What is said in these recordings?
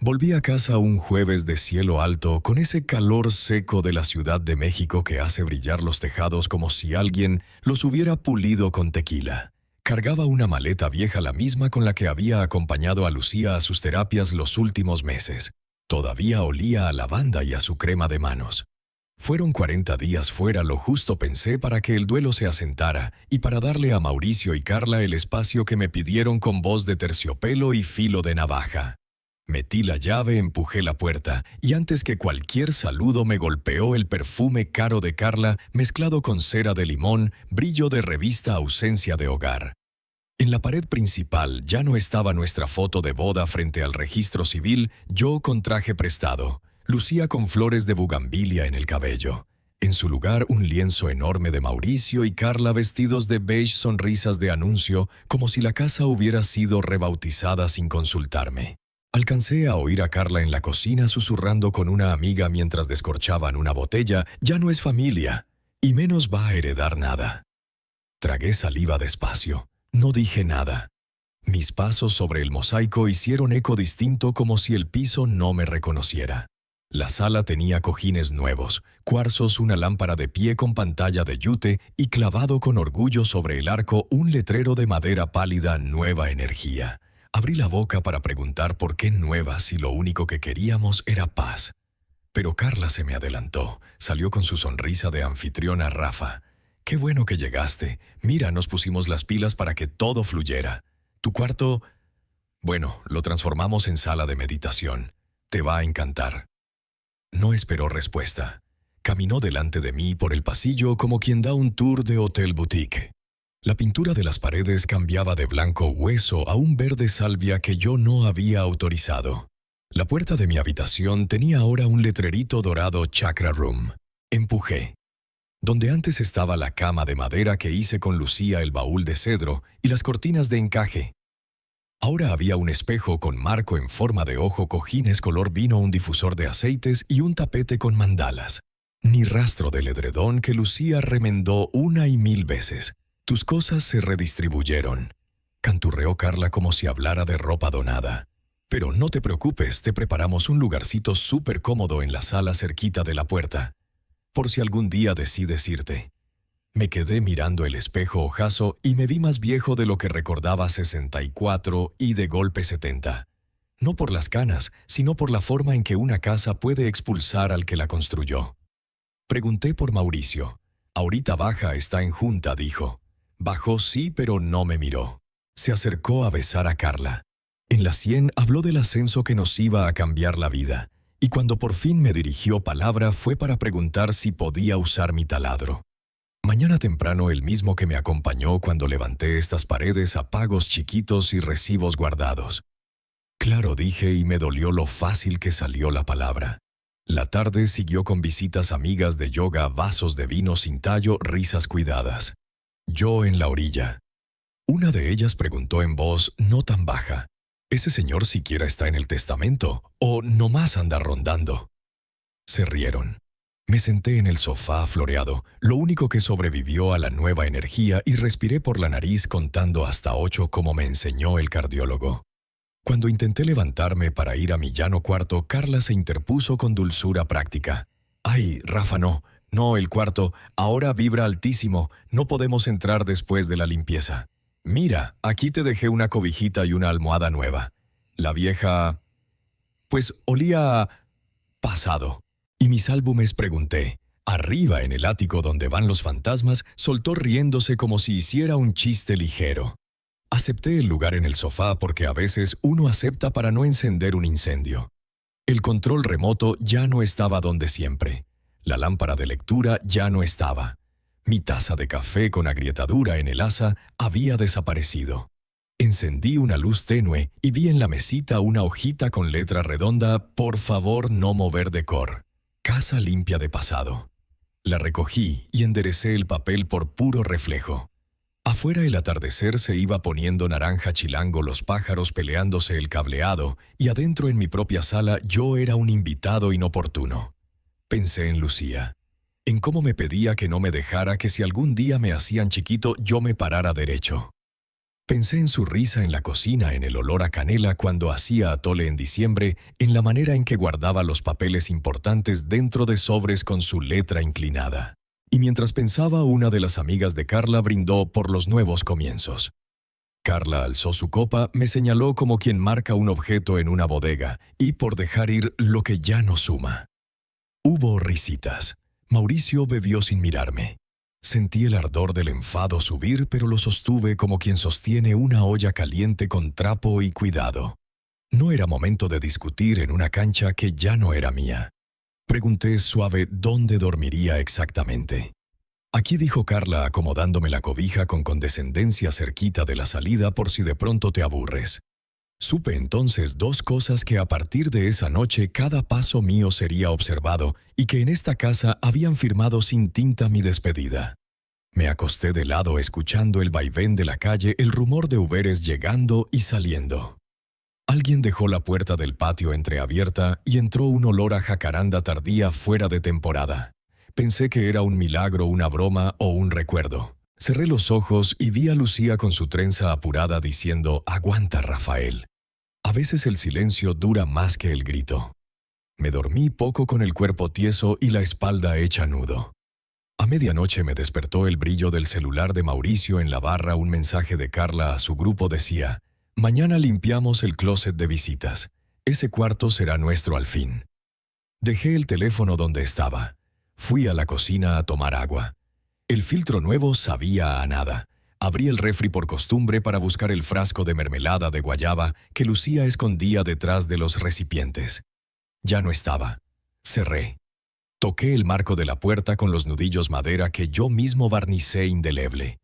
Volví a casa un jueves de cielo alto con ese calor seco de la Ciudad de México que hace brillar los tejados como si alguien los hubiera pulido con tequila. Cargaba una maleta vieja, la misma con la que había acompañado a Lucía a sus terapias los últimos meses. Todavía olía a lavanda y a su crema de manos. Fueron 40 días fuera, lo justo pensé, para que el duelo se asentara y para darle a Mauricio y Carla el espacio que me pidieron con voz de terciopelo y filo de navaja. Metí la llave, empujé la puerta y antes que cualquier saludo me golpeó el perfume caro de Carla mezclado con cera de limón, brillo de revista, ausencia de hogar. En la pared principal ya no estaba nuestra foto de boda frente al registro civil, yo con traje prestado, Lucía con flores de bugambilia en el cabello. En su lugar un lienzo enorme de Mauricio y Carla vestidos de beige, sonrisas de anuncio, como si la casa hubiera sido rebautizada sin consultarme. Alcancé a oír a Carla en la cocina susurrando con una amiga mientras descorchaban una botella: ya no es familia, y menos va a heredar nada. Tragué saliva despacio. No dije nada. Mis pasos sobre el mosaico hicieron eco distinto como si el piso no me reconociera. La sala tenía cojines nuevos, cuarzos, una lámpara de pie con pantalla de yute y clavado con orgullo sobre el arco un letrero de madera pálida: nueva energía. Abrí la boca para preguntar por qué nueva si lo único que queríamos era paz. Pero Carla se me adelantó, salió con su sonrisa de anfitriona: Rafa, qué bueno que llegaste. Mira, nos pusimos las pilas para que todo fluyera. Tu cuarto, bueno, lo transformamos en sala de meditación. Te va a encantar. No esperó respuesta. Caminó delante de mí por el pasillo como quien da un tour de hotel boutique. La pintura de las paredes cambiaba de blanco hueso a un verde salvia que yo no había autorizado. La puerta de mi habitación tenía ahora un letrerito dorado: Chakra Room. Empujé. Donde antes estaba la cama de madera que hice con Lucía, el baúl de cedro y las cortinas de encaje, ahora había un espejo con marco en forma de ojo, cojines color vino, un difusor de aceites y un tapete con mandalas. Ni rastro del edredón que Lucía remendó 1 y 1000 veces. Tus cosas se redistribuyeron. Canturreó Carla como si hablara de ropa donada. Pero no te preocupes, te preparamos un lugarcito súper cómodo en la sala cerquita de la puerta, por si algún día decides irte. Me quedé mirando el espejo ojazo y me vi más viejo de lo que recordaba: 64 y de golpe 70. No por las canas, sino por la forma en que una casa puede expulsar al que la construyó. Pregunté por Mauricio. Ahorita baja, está en junta, dijo. Bajó, sí, pero no me miró. Se acercó a besar a Carla. En la sien habló del ascenso que nos iba a cambiar la vida, y cuando por fin me dirigió palabra fue para preguntar si podía usar mi taladro. Mañana temprano, el mismo que me acompañó cuando levanté estas paredes a pagos chiquitos y recibos guardados. Claro, dije, y me dolió lo fácil que salió la palabra. La tarde siguió con visitas amigas de yoga, vasos de vino sin tallo, risas cuidadas. Yo en la orilla. Una de ellas preguntó en voz no tan baja: ¿ese señor siquiera está en el testamento o nomás anda rondando? Se rieron. Me senté en el sofá floreado, lo único que sobrevivió a la nueva energía, y respiré por la nariz contando hasta 8 como me enseñó el cardiólogo. Cuando intenté levantarme para ir a mi llano cuarto, Carla se interpuso con dulzura práctica. «Ay, Rafa, no, el cuarto, ahora vibra altísimo, no podemos entrar después de la limpieza. Mira, aquí te dejé una cobijita y una almohada nueva». La vieja, pues, olía a pasado. Y mis álbumes, pregunté. Arriba, en el ático donde van los fantasmas, soltó riéndose como si hiciera un chiste ligero. Acepté el lugar en el sofá porque a veces uno acepta para no encender un incendio. El control remoto ya no estaba donde siempre. La lámpara de lectura ya no estaba. Mi taza de café con agrietadura en el asa había desaparecido. Encendí una luz tenue y vi en la mesita una hojita con letra redonda: «Por favor, no mover decor. Casa limpia de pasado». La recogí y enderecé el papel por puro reflejo. Afuera el atardecer se iba poniendo naranja chilango, los pájaros peleándose el cableado, y adentro en mi propia sala yo era un invitado inoportuno. Pensé en Lucía, en cómo me pedía que no me dejara, que si algún día me hacían chiquito yo me parara derecho. Pensé en su risa en la cocina, en el olor a canela cuando hacía atole en diciembre, en la manera en que guardaba los papeles importantes dentro de sobres con su letra inclinada. Y mientras pensaba, una de las amigas de Carla brindó por los nuevos comienzos. Carla alzó su copa, me señaló como quien marca un objeto en una bodega, y por dejar ir lo que ya no suma. Hubo risitas. Mauricio bebió sin mirarme. Sentí el ardor del enfado subir, pero lo sostuve como quien sostiene una olla caliente con trapo y cuidado. No era momento de discutir en una cancha que ya no era mía. Pregunté suave dónde dormiría exactamente. Aquí, dijo Carla, acomodándome la cobija con condescendencia cerquita de la salida por si de pronto te aburres. Supe entonces dos cosas: que a partir de esa noche cada paso mío sería observado y que en esta casa habían firmado sin tinta mi despedida. Me acosté de lado escuchando el vaivén de la calle, el rumor de Uberes llegando y saliendo. Alguien dejó la puerta del patio entreabierta y entró un olor a jacaranda tardía fuera de temporada. Pensé que era un milagro, una broma o un recuerdo. Cerré los ojos y vi a Lucía con su trenza apurada diciendo: «Aguanta, Rafael». A veces el silencio dura más que el grito. Me dormí poco con el cuerpo tieso y la espalda hecha nudo. A medianoche me despertó el brillo del celular de Mauricio. En la barra, un mensaje de Carla a su grupo decía: «Mañana limpiamos el closet de visitas. Ese cuarto será nuestro al fin». Dejé el teléfono donde estaba. Fui a la cocina a tomar agua. El filtro nuevo sabía a nada. Abrí el refri por costumbre para buscar el frasco de mermelada de guayaba que Lucía escondía detrás de los recipientes. Ya no estaba. Cerré. Toqué el marco de la puerta con los nudillos madera que yo mismo barnicé indeleble.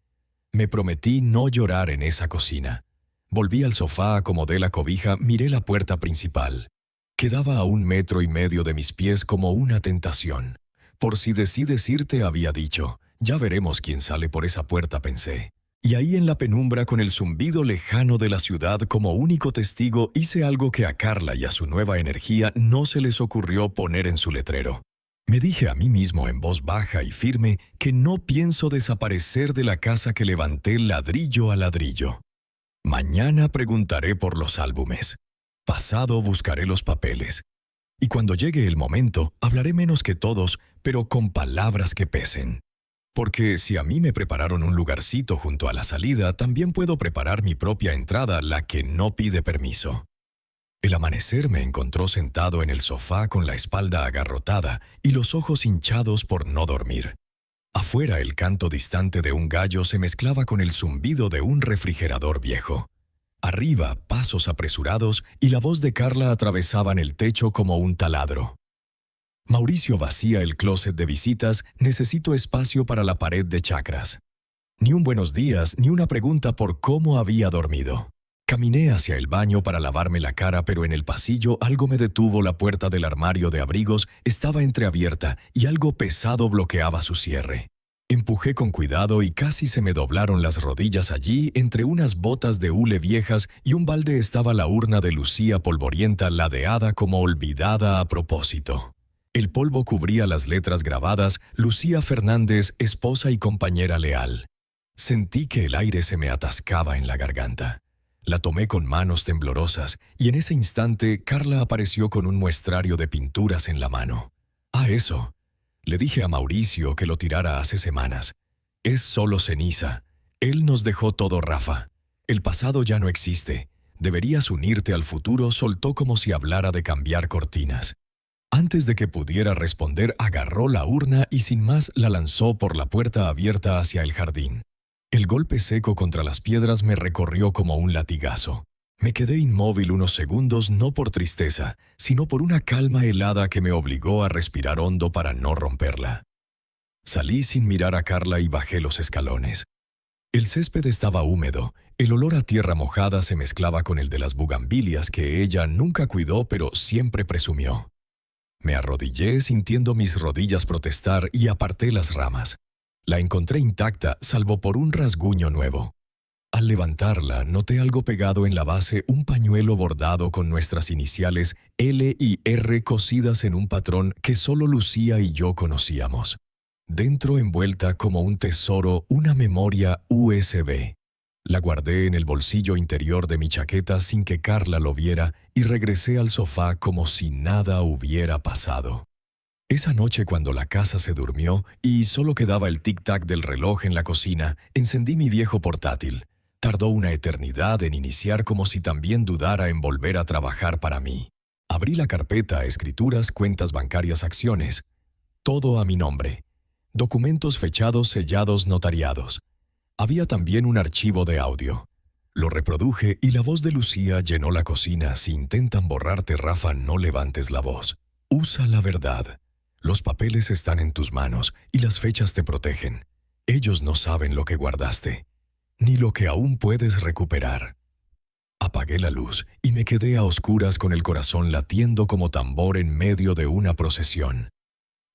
Me prometí no llorar en esa cocina. Volví al sofá, acomodé la cobija, miré la puerta principal. Quedaba a 1,5 metros de mis pies como una tentación. Por si decides irte, había dicho. Ya veremos quién sale por esa puerta, pensé. Y ahí en la penumbra, con el zumbido lejano de la ciudad como único testigo, hice algo que a Carla y a su nueva energía no se les ocurrió poner en su letrero. Me dije a mí mismo en voz baja y firme que no pienso desaparecer de la casa que levanté ladrillo a ladrillo. Mañana preguntaré por los álbumes. Pasado buscaré los papeles. Y cuando llegue el momento, hablaré menos que todos, pero con palabras que pesen. Porque si a mí me prepararon un lugarcito junto a la salida, también puedo preparar mi propia entrada, la que no pide permiso. El amanecer me encontró sentado en el sofá con la espalda agarrotada y los ojos hinchados por no dormir. Afuera, el canto distante de un gallo se mezclaba con el zumbido de un refrigerador viejo. Arriba, pasos apresurados y la voz de Carla atravesaban el techo como un taladro. Mauricio vacía el closet de visitas, necesito espacio para la pared de chakras. Ni un buenos días, ni una pregunta por cómo había dormido. Caminé hacia el baño para lavarme la cara, pero en el pasillo algo me detuvo. La puerta del armario de abrigos estaba entreabierta y algo pesado bloqueaba su cierre. Empujé con cuidado y casi se me doblaron las rodillas. Allí, entre unas botas de hule viejas y un balde, estaba la urna de Lucía polvorienta, ladeada como olvidada a propósito. El polvo cubría las letras grabadas: Lucía Fernández, esposa y compañera leal. Sentí que el aire se me atascaba en la garganta. La tomé con manos temblorosas y en ese instante Carla apareció con un muestrario de pinturas en la mano. «Ah, eso». Le dije a Mauricio que lo tirara hace semanas. «Es solo ceniza. Él nos dejó todo, Rafa. El pasado ya no existe. Deberías unirte al futuro», soltó como si hablara de cambiar cortinas. Antes de que pudiera responder, agarró la urna y sin más la lanzó por la puerta abierta hacia el jardín. El golpe seco contra las piedras me recorrió como un latigazo. Me quedé inmóvil unos segundos, no por tristeza, sino por una calma helada que me obligó a respirar hondo para no romperla. Salí sin mirar a Carla y bajé los escalones. El césped estaba húmedo, el olor a tierra mojada se mezclaba con el de las bugambilias que ella nunca cuidó pero siempre presumió. Me arrodillé sintiendo mis rodillas protestar y aparté las ramas. La encontré intacta, salvo por un rasguño nuevo. Al levantarla, noté algo pegado en la base, un pañuelo bordado con nuestras iniciales L y R cosidas en un patrón que solo Lucía y yo conocíamos. Dentro, envuelta como un tesoro, una memoria USB. La guardé en el bolsillo interior de mi chaqueta sin que Carla lo viera y regresé al sofá como si nada hubiera pasado. Esa noche, cuando la casa se durmió y solo quedaba el tic-tac del reloj en la cocina, encendí mi viejo portátil. Tardó una eternidad en iniciar, como si también dudara en volver a trabajar para mí. Abrí la carpeta, escrituras, cuentas bancarias, acciones. Todo a mi nombre. Documentos fechados, sellados, notariados. Había también un archivo de audio. Lo reproduje y la voz de Lucía llenó la cocina. Si intentan borrarte, Rafa, no levantes la voz. Usa la verdad. Los papeles están en tus manos y las fechas te protegen. Ellos no saben lo que guardaste, ni lo que aún puedes recuperar. Apagué la luz y me quedé a oscuras con el corazón latiendo como tambor en medio de una procesión.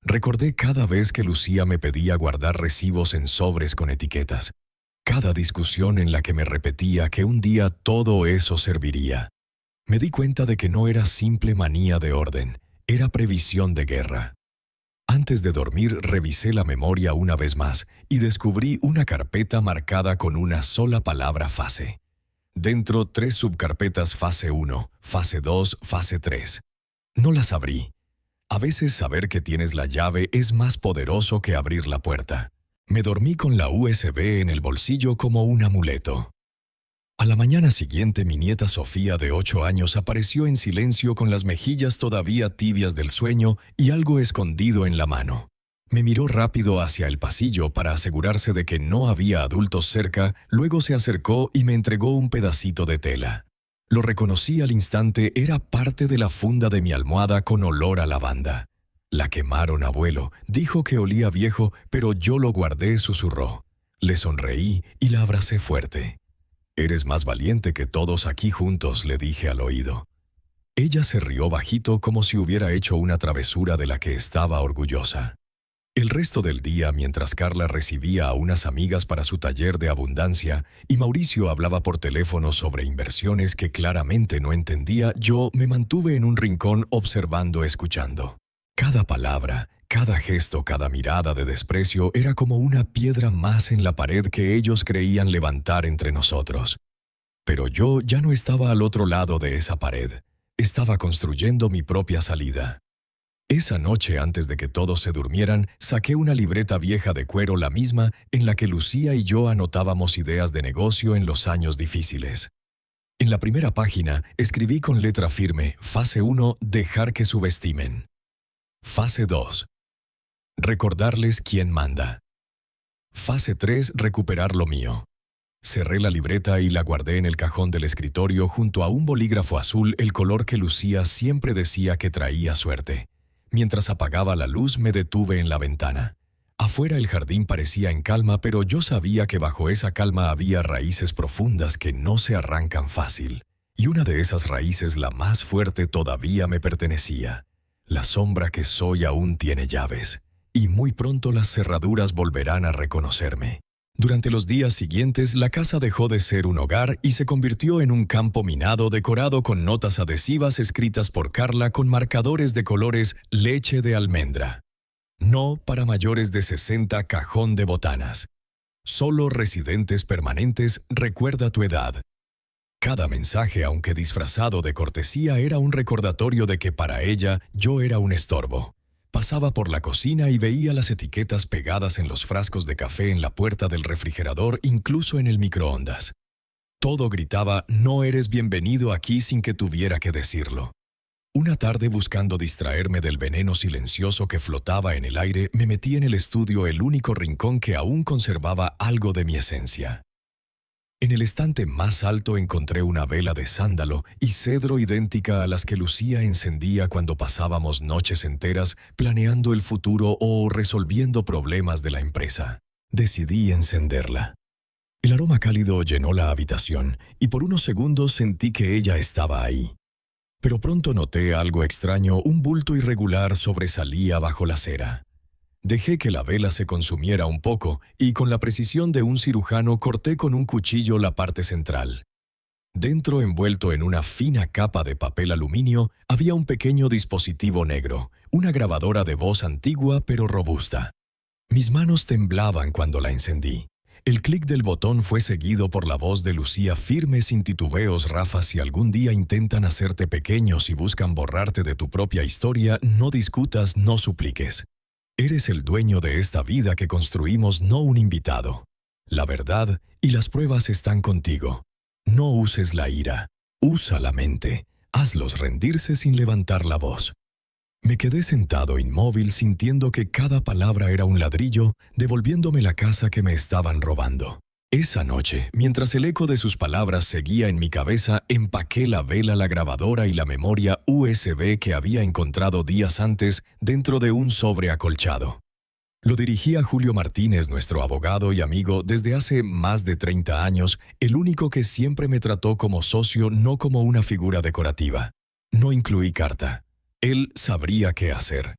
Recordé cada vez que Lucía me pedía guardar recibos en sobres con etiquetas. Cada discusión en la que me repetía que un día todo eso serviría. Me di cuenta de que no era simple manía de orden, era previsión de guerra. Antes de dormir, revisé la memoria una vez más y descubrí una carpeta marcada con una sola palabra: fase. Dentro, 3 subcarpetas: fase 1, fase 2, fase 3. No las abrí. A veces saber que tienes la llave es más poderoso que abrir la puerta. Me dormí con la USB en el bolsillo como un amuleto. A la mañana siguiente, mi nieta Sofía, de 8 años, apareció en silencio con las mejillas todavía tibias del sueño y algo escondido en la mano. Me miró rápido hacia el pasillo para asegurarse de que no había adultos cerca, luego se acercó y me entregó un pedacito de tela. Lo reconocí al instante, era parte de la funda de mi almohada con olor a lavanda. La quemaron, abuelo, dijo que olía viejo, pero yo lo guardé, susurró. Le sonreí y la abracé fuerte. Eres más valiente que todos aquí juntos, le dije al oído. Ella se rió bajito como si hubiera hecho una travesura de la que estaba orgullosa. El resto del día, mientras Carla recibía a unas amigas para su taller de abundancia y Mauricio hablaba por teléfono sobre inversiones que claramente no entendía, yo me mantuve en un rincón observando, escuchando. Cada palabra, cada gesto, cada mirada de desprecio era como una piedra más en la pared que ellos creían levantar entre nosotros. Pero yo ya no estaba al otro lado de esa pared. Estaba construyendo mi propia salida. Esa noche, antes de que todos se durmieran, saqué una libreta vieja de cuero, la misma en la que Lucía y yo anotábamos ideas de negocio en los años difíciles. En la primera página escribí con letra firme: fase 1, dejar que subestimen. Fase 2, recordarles quién manda. Fase 3, recuperar lo mío. Cerré la libreta y la guardé en el cajón del escritorio junto a un bolígrafo azul, el color que Lucía siempre decía que traía suerte. Mientras apagaba la luz, me detuve en la ventana. Afuera el jardín parecía en calma, pero yo sabía que bajo esa calma había raíces profundas que no se arrancan fácil. Y una de esas raíces, la más fuerte, todavía me pertenecía. La sombra que soy aún tiene llaves, y muy pronto las cerraduras volverán a reconocerme. Durante los días siguientes, la casa dejó de ser un hogar y se convirtió en un campo minado decorado con notas adhesivas escritas por Carla con marcadores de colores: leche de almendra. No para mayores de 60, cajón de botanas. Solo residentes permanentes, recuerda tu edad. Cada mensaje, aunque disfrazado de cortesía, era un recordatorio de que para ella yo era un estorbo. Pasaba por la cocina y veía las etiquetas pegadas en los frascos de café, en la puerta del refrigerador, incluso en el microondas. Todo gritaba: no eres bienvenido aquí, sin que tuviera que decirlo. Una tarde, buscando distraerme del veneno silencioso que flotaba en el aire, me metí en el estudio, el único rincón que aún conservaba algo de mi esencia. En el estante más alto encontré una vela de sándalo y cedro idéntica a las que Lucía encendía cuando pasábamos noches enteras planeando el futuro o resolviendo problemas de la empresa. Decidí encenderla. El aroma cálido llenó la habitación y por unos segundos sentí que ella estaba ahí. Pero pronto noté algo extraño: un bulto irregular sobresalía bajo la cera. Dejé que la vela se consumiera un poco y, con la precisión de un cirujano, corté con un cuchillo la parte central. Dentro, envuelto en una fina capa de papel aluminio, había un pequeño dispositivo negro, una grabadora de voz antigua pero robusta. Mis manos temblaban cuando la encendí. El clic del botón fue seguido por la voz de Lucía firme sin titubeos. Rafa, si algún día intentan hacerte pequeño, si buscan borrarte de tu propia historia, no discutas, no supliques. Eres el dueño de esta vida que construimos, no un invitado. La verdad y las pruebas están contigo. No uses la ira, usa la mente. Hazlos rendirse sin levantar la voz. Me quedé sentado inmóvil sintiendo que cada palabra era un ladrillo, devolviéndome la casa que me estaban robando. Esa noche, mientras el eco de sus palabras seguía en mi cabeza, empaqué la vela, la grabadora y la memoria USB que había encontrado días antes dentro de un sobre acolchado. Lo dirigí a Julio Martínez, nuestro abogado y amigo desde hace más de 30 años, el único que siempre me trató como socio, no como una figura decorativa. No incluí carta. Él sabría qué hacer.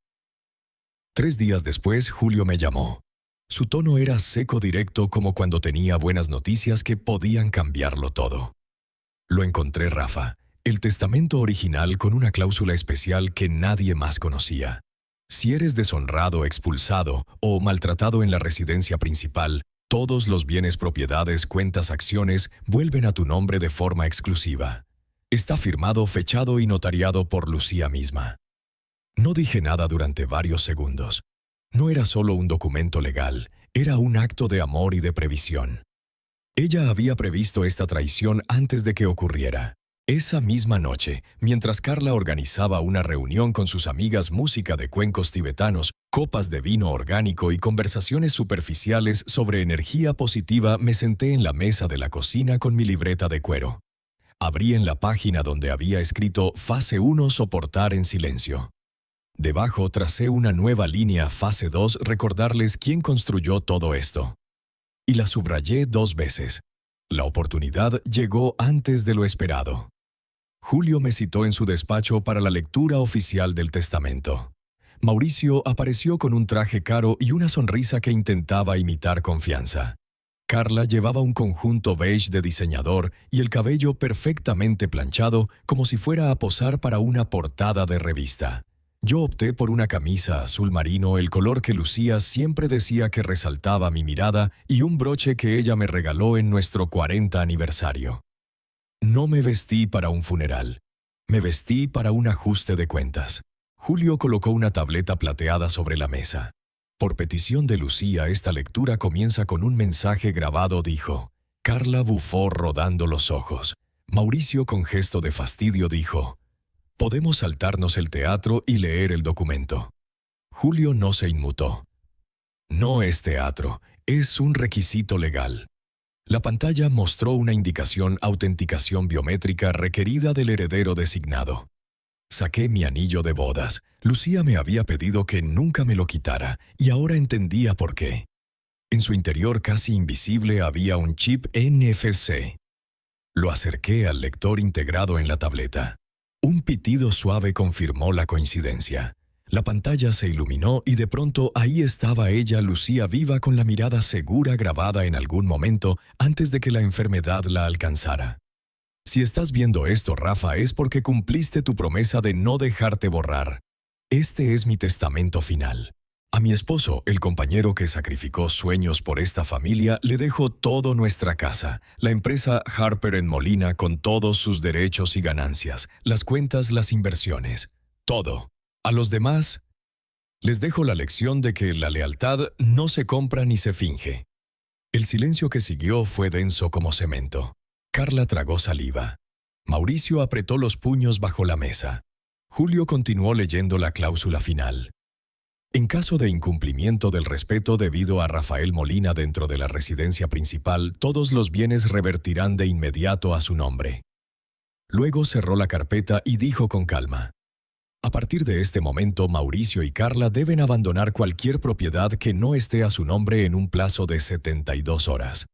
3 días después, Julio me llamó. Su tono era seco, directo, como cuando tenía buenas noticias que podían cambiarlo todo. Lo encontré, Rafa. El testamento original con una cláusula especial que nadie más conocía. Si eres deshonrado, expulsado o maltratado en la residencia principal, todos los bienes, propiedades, cuentas, acciones vuelven a tu nombre de forma exclusiva. Está firmado, fechado y notariado por Lucía misma. No dije nada durante varios segundos. No era solo un documento legal, era un acto de amor y de previsión. Ella había previsto esta traición antes de que ocurriera. Esa misma noche, mientras Carla organizaba una reunión con sus amigas, música de cuencos tibetanos, copas de vino orgánico y conversaciones superficiales sobre energía positiva, me senté en la mesa de la cocina con mi libreta de cuero. Abrí en la página donde había escrito Fase 1, soportar en silencio. Debajo tracé una nueva línea, Fase 2, recordarles quién construyó todo esto. Y la subrayé 2 veces. La oportunidad llegó antes de lo esperado. Julio me citó en su despacho para la lectura oficial del testamento. Mauricio apareció con un traje caro y una sonrisa que intentaba imitar confianza. Carla llevaba un conjunto beige de diseñador y el cabello perfectamente planchado, como si fuera a posar para una portada de revista. Yo opté por una camisa azul marino, el color que Lucía siempre decía que resaltaba mi mirada, y un broche que ella me regaló en nuestro 40 aniversario. No me vestí para un funeral. Me vestí para un ajuste de cuentas. Julio colocó una tableta plateada sobre la mesa. Por petición de Lucía, esta lectura comienza con un mensaje grabado, dijo. Carla bufó rodando los ojos. Mauricio, con gesto de fastidio, dijo. Podemos saltarnos el teatro y leer el documento. Julio no se inmutó. No es teatro, es un requisito legal. La pantalla mostró una indicación autenticación biométrica requerida del heredero designado. Saqué mi anillo de bodas. Lucía me había pedido que nunca me lo quitara, y ahora entendía por qué. En su interior casi invisible había un chip NFC. Lo acerqué al lector integrado en la tableta. Un pitido suave confirmó la coincidencia. La pantalla se iluminó y de pronto ahí estaba ella, Lucía, viva, con la mirada segura grabada en algún momento antes de que la enfermedad la alcanzara. Si estás viendo esto, Rafa, es porque cumpliste tu promesa de no dejarte borrar. Este es mi testamento final. A mi esposo, el compañero que sacrificó sueños por esta familia, le dejo todo: nuestra casa, la empresa Harper & Molina con todos sus derechos y ganancias, las cuentas, las inversiones, todo. A los demás, les dejo la lección de que la lealtad no se compra ni se finge. El silencio que siguió fue denso como cemento. Carla tragó saliva. Mauricio apretó los puños bajo la mesa. Julio continuó leyendo la cláusula final. En caso de incumplimiento del respeto debido a Rafael Molina dentro de la residencia principal, todos los bienes revertirán de inmediato a su nombre. Luego cerró la carpeta y dijo con calma. A partir de este momento, Mauricio y Carla deben abandonar cualquier propiedad que no esté a su nombre en un plazo de 72 horas.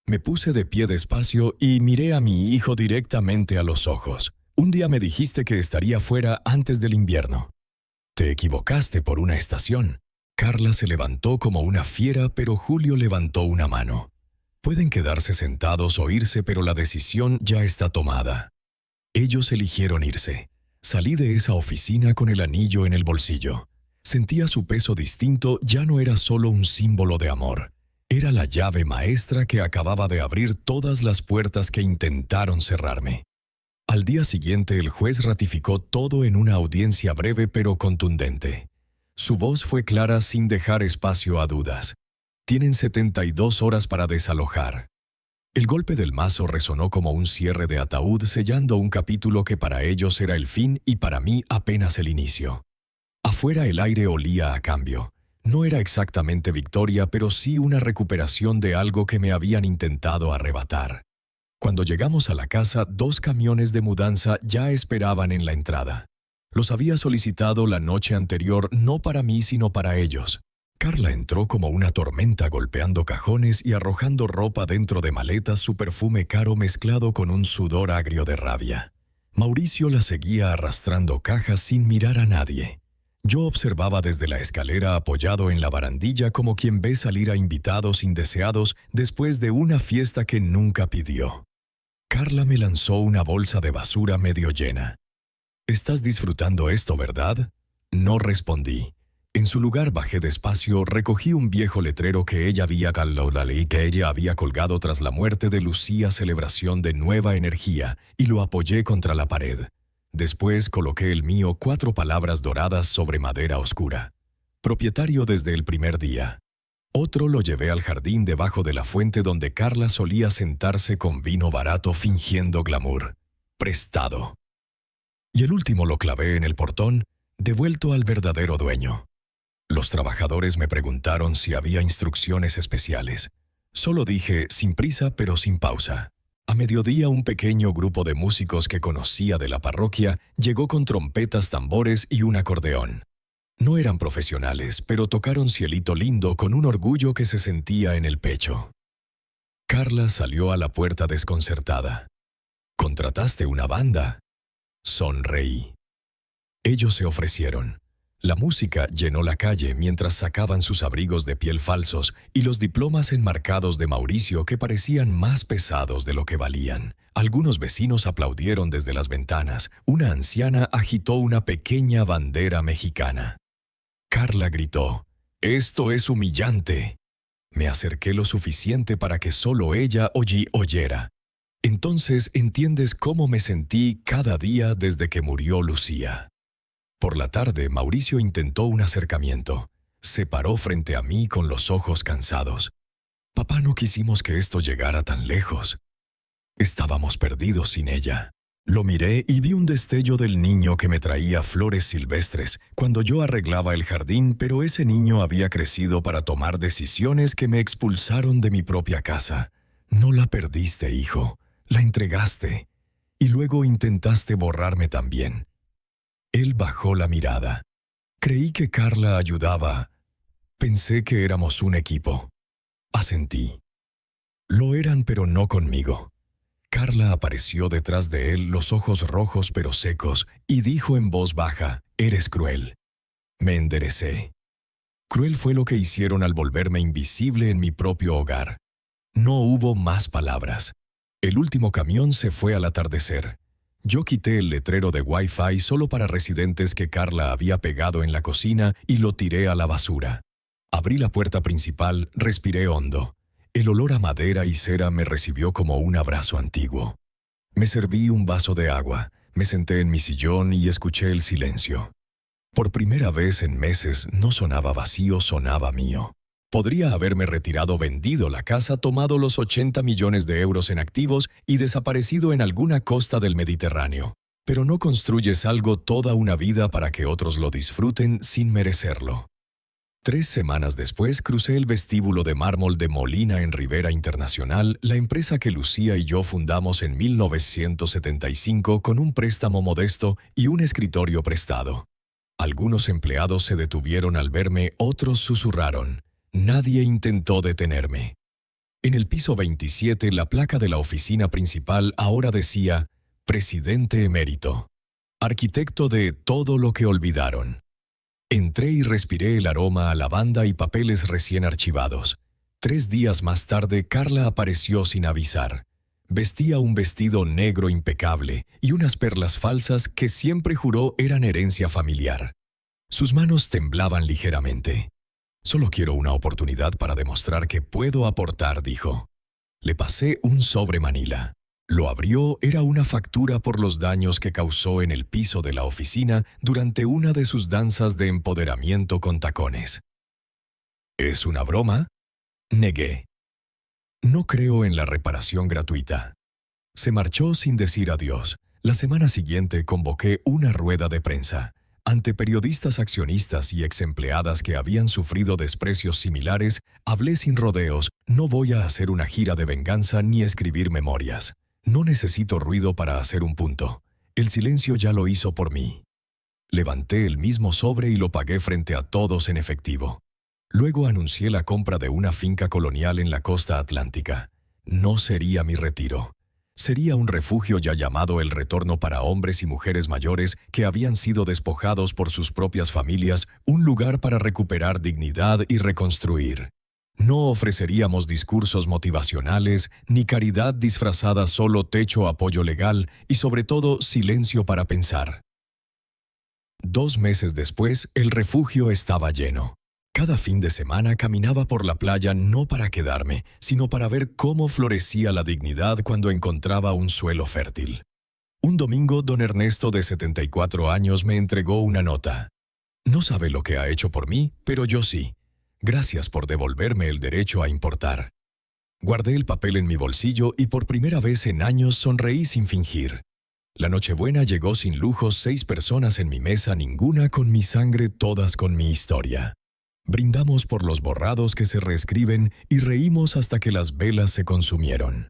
Me puse de pie despacio y miré a mi hijo directamente a los ojos. Un día me dijiste que estaría fuera antes del invierno. Te equivocaste por una estación. Carla se levantó como una fiera, pero Julio levantó una mano. Pueden quedarse sentados o irse, pero la decisión ya está tomada. Ellos eligieron irse. Salí de esa oficina con el anillo en el bolsillo. Sentía su peso distinto, ya no era solo un símbolo de amor. Era la llave maestra que acababa de abrir todas las puertas que intentaron cerrarme. Al día siguiente, el juez ratificó todo en una audiencia breve pero contundente. Su voz fue clara sin dejar espacio a dudas. Tienen 72 horas para desalojar. El golpe del mazo resonó como un cierre de ataúd, sellando un capítulo que para ellos era el fin y para mí apenas el inicio. Afuera el aire olía a cambio. No era exactamente victoria, pero sí una recuperación de algo que me habían intentado arrebatar. Cuando llegamos a la casa, 2 camiones de mudanza ya esperaban en la entrada. Los había solicitado la noche anterior no para mí sino para ellos. Carla entró como una tormenta golpeando cajones y arrojando ropa dentro de maletas, su perfume caro mezclado con un sudor agrio de rabia. Mauricio la seguía arrastrando cajas sin mirar a nadie. Yo observaba desde la escalera apoyado en la barandilla como quien ve salir a invitados indeseados después de una fiesta que nunca pidió. Carla me lanzó una bolsa de basura medio llena. «¿Estás disfrutando esto, verdad?» No respondí. En su lugar bajé despacio, recogí un viejo letrero que ella había colgado tras la muerte de Lucía, celebración de nueva energía, y lo apoyé contra la pared. Después coloqué el mío, 4 palabras doradas sobre madera oscura. Propietario desde el primer día. Otro lo llevé al jardín debajo de la fuente donde Carla solía sentarse con vino barato fingiendo glamour. Prestado. Y el último lo clavé en el portón, devuelto al verdadero dueño. Los trabajadores me preguntaron si había instrucciones especiales. Solo dije, sin prisa pero sin pausa. A mediodía, un pequeño grupo de músicos que conocía de la parroquia llegó con trompetas, tambores y un acordeón. No eran profesionales, pero tocaron Cielito Lindo con un orgullo que se sentía en el pecho. Carla salió a la puerta desconcertada. «¿Contrataste una banda?» Sonreí. Ellos se ofrecieron. La música llenó la calle mientras sacaban sus abrigos de piel falsos y los diplomas enmarcados de Mauricio que parecían más pesados de lo que valían. Algunos vecinos aplaudieron desde las ventanas. Una anciana agitó una pequeña bandera mexicana. Carla gritó, «¡Esto es humillante!». Me acerqué lo suficiente para que solo ella oyera. Entonces entiendes cómo me sentí cada día desde que murió Lucía. Por la tarde, Mauricio intentó un acercamiento. Se paró frente a mí con los ojos cansados. «Papá, no quisimos que esto llegara tan lejos. Estábamos perdidos sin ella». Lo miré y vi un destello del niño que me traía flores silvestres cuando yo arreglaba el jardín, pero ese niño había crecido para tomar decisiones que me expulsaron de mi propia casa. «No la perdiste, hijo. La entregaste. Y luego intentaste borrarme también». Él bajó la mirada. Creí que Carla ayudaba. Pensé que éramos un equipo. Asentí. Lo eran, pero no conmigo. Carla apareció detrás de él, los ojos rojos pero secos, y dijo en voz baja, «Eres cruel». Me enderecé. Cruel fue lo que hicieron al volverme invisible en mi propio hogar. No hubo más palabras. El último camión se fue al atardecer. Yo quité el letrero de Wi-Fi solo para residentes que Carla había pegado en la cocina y lo tiré a la basura. Abrí la puerta principal, respiré hondo. El olor a madera y cera me recibió como un abrazo antiguo. Me serví un vaso de agua, me senté en mi sillón y escuché el silencio. Por primera vez en meses no sonaba vacío, sonaba mío. Podría haberme retirado, vendido la casa, tomado los 80 millones de euros en activos y desaparecido en alguna costa del Mediterráneo. Pero no construyes algo toda una vida para que otros lo disfruten sin merecerlo. 3 semanas después crucé el vestíbulo de mármol de Molina en Rivera Internacional, la empresa que Lucía y yo fundamos en 1975 con un préstamo modesto y un escritorio prestado. Algunos empleados se detuvieron al verme, otros susurraron. Nadie intentó detenerme. En el piso 27, la placa de la oficina principal ahora decía «Presidente emérito, arquitecto de todo lo que olvidaron». Entré y respiré el aroma a lavanda y papeles recién archivados. 3 días más tarde, Carla apareció sin avisar. Vestía un vestido negro impecable y unas perlas falsas que siempre juró eran herencia familiar. Sus manos temblaban ligeramente. Solo quiero una oportunidad para demostrar que puedo aportar, dijo. Le pasé un sobre Manila. Lo abrió, era una factura por los daños que causó en el piso de la oficina durante una de sus danzas de empoderamiento con tacones. ¿Es una broma? Negué. No creo en la reparación gratuita. Se marchó sin decir adiós. La semana siguiente convoqué una rueda de prensa. Ante periodistas accionistas y exempleadas que habían sufrido desprecios similares, hablé sin rodeos: no voy a hacer una gira de venganza ni escribir memorias. No necesito ruido para hacer un punto. El silencio ya lo hizo por mí. Levanté el mismo sobre y lo pagué frente a todos en efectivo. Luego anuncié la compra de una finca colonial en la costa atlántica. No sería mi retiro. Sería un refugio ya llamado El Retorno para hombres y mujeres mayores que habían sido despojados por sus propias familias, un lugar para recuperar dignidad y reconstruir. No ofreceríamos discursos motivacionales, ni caridad disfrazada, solo techo, apoyo legal y sobre todo silencio para pensar. 2 meses después, el refugio estaba lleno. Cada fin de semana caminaba por la playa no para quedarme, sino para ver cómo florecía la dignidad cuando encontraba un suelo fértil. Un domingo, don Ernesto, de 74 años, me entregó una nota. No sabe lo que ha hecho por mí, pero yo sí. Gracias por devolverme el derecho a importar. Guardé el papel en mi bolsillo y por primera vez en años sonreí sin fingir. La Nochebuena llegó sin lujos, 6 personas en mi mesa, ninguna con mi sangre, todas con mi historia. Brindamos por los borrados que se reescriben y reímos hasta que las velas se consumieron.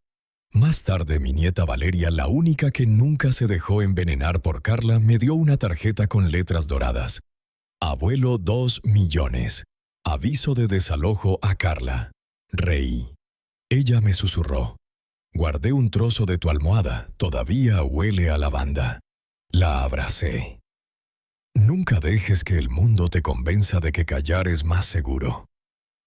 Más tarde, mi nieta Valeria, la única que nunca se dejó envenenar por Carla, me dio una tarjeta con letras doradas. Abuelo, 2 millones. Aviso de desalojo a Carla. Reí. Ella me susurró. Guardé un trozo de tu almohada, todavía huele a lavanda. La abracé. Nunca dejes que el mundo te convenza de que callar es más seguro.